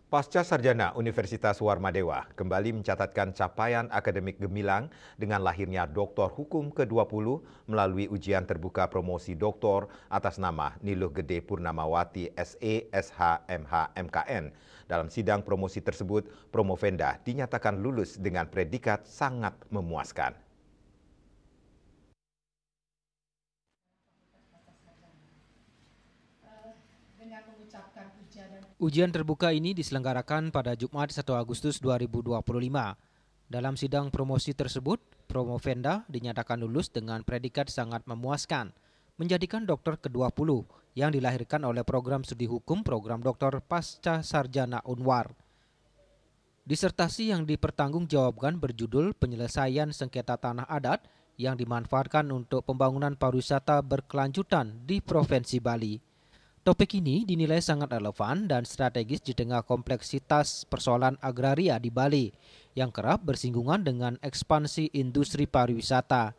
Pasca Sarjana Universitas Warmadewa kembali mencatatkan capaian akademik gemilang dengan lahirnya Doktor Hukum ke-20 melalui ujian terbuka promosi doktor atas nama Niluh Gede Purnamawati SE SH MH MKN. Dalam sidang promosi tersebut, Promovenda dinyatakan lulus dengan predikat sangat memuaskan. Ujian terbuka ini diselenggarakan pada Jumat 1 Agustus 2025. Dalam sidang promosi tersebut, Promovenda dinyatakan lulus dengan predikat sangat memuaskan, menjadikan dokter ke-20 yang dilahirkan oleh program studi hukum program doktor pasca sarjana Unwar. Disertasi yang dipertanggungjawabkan berjudul Penyelesaian Sengketa Tanah Adat yang dimanfaatkan untuk pembangunan pariwisata berkelanjutan di Provinsi Bali. Topik ini dinilai sangat relevan dan strategis di tengah kompleksitas persoalan agraria di Bali yang kerap bersinggungan dengan ekspansi industri pariwisata.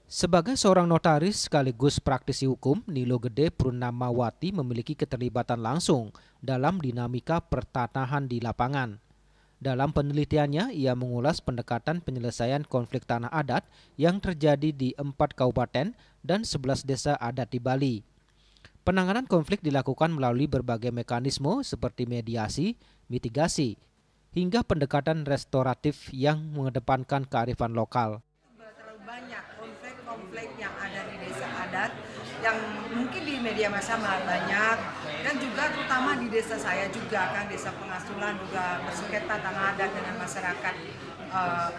Sebagai seorang notaris sekaligus praktisi hukum, Niluh Gede Purnamawati memiliki keterlibatan langsung dalam dinamika pertanahan di lapangan. Dalam penelitiannya, ia mengulas pendekatan penyelesaian konflik tanah adat yang terjadi di 4 kabupaten dan 11 desa adat di Bali. Penanganan konflik dilakukan melalui berbagai mekanisme seperti mediasi, mitigasi, hingga pendekatan restoratif yang mengedepankan kearifan lokal. Terlalu banyak konflik-konflik yang ada di desa adat yang mungkin di media massa banyak dan juga terutama di desa saya juga kan desa pengasulan juga bersengketa tanah adat dengan masyarakat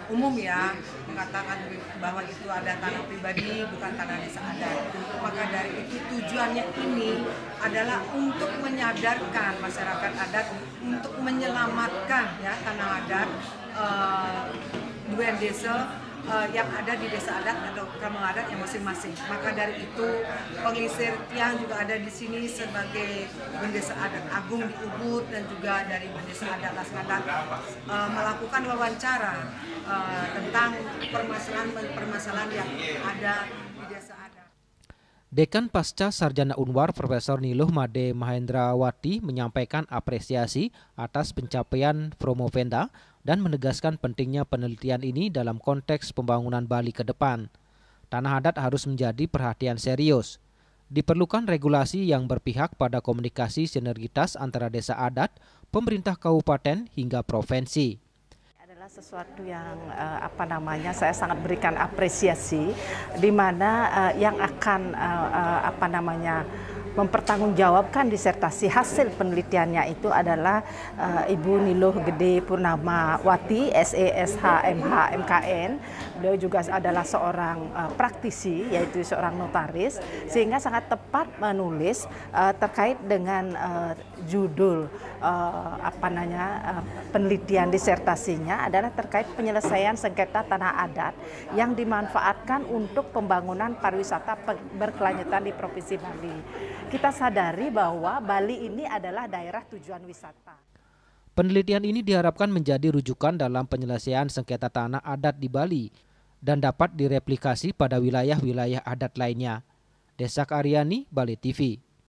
umum ya, mengatakan bahwa itu ada tanah pribadi bukan tanah desa adat. Maka dari itu tujuannya ini adalah untuk menyadarkan masyarakat adat untuk menyelamatkan ya tanah adat dua desa yang ada di desa adat atau kampung adat yang masing-masing. Maka dari itu pengisir yang juga ada di sini sebagai bendesa adat agung di Ubud dan juga dari bendesa adat Laskandat melakukan wawancara tentang permasalahan yang ada di desa adat. Dekan Pasca Sarjana Unwar Profesor Niluh Made Mahendrawati menyampaikan apresiasi atas pencapaian Promovenda dan menegaskan pentingnya penelitian ini dalam konteks pembangunan Bali ke depan. Tanah adat harus menjadi perhatian serius. Diperlukan regulasi yang berpihak pada komunikasi sinergitas antara desa adat, pemerintah kabupaten hingga provinsi. Sesuatu yang saya sangat berikan apresiasi, di mana yang akan mempertanggungjawabkan disertasi hasil penelitiannya itu adalah Ibu Niluh Gede Purnamawati SESH MH MKN. Beliau juga adalah seorang praktisi, yaitu seorang notaris, sehingga sangat tepat menulis terkait dengan judul penelitian disertasinya adalah terkait penyelesaian sengketa tanah adat yang dimanfaatkan untuk pembangunan pariwisata berkelanjutan di Provinsi Bali. Kita sadari bahwa Bali ini adalah daerah tujuan wisata. Penelitian ini diharapkan menjadi rujukan dalam penyelesaian sengketa tanah adat di Bali dan dapat direplikasi pada wilayah-wilayah adat lainnya. Desak Aryani, Bali TV.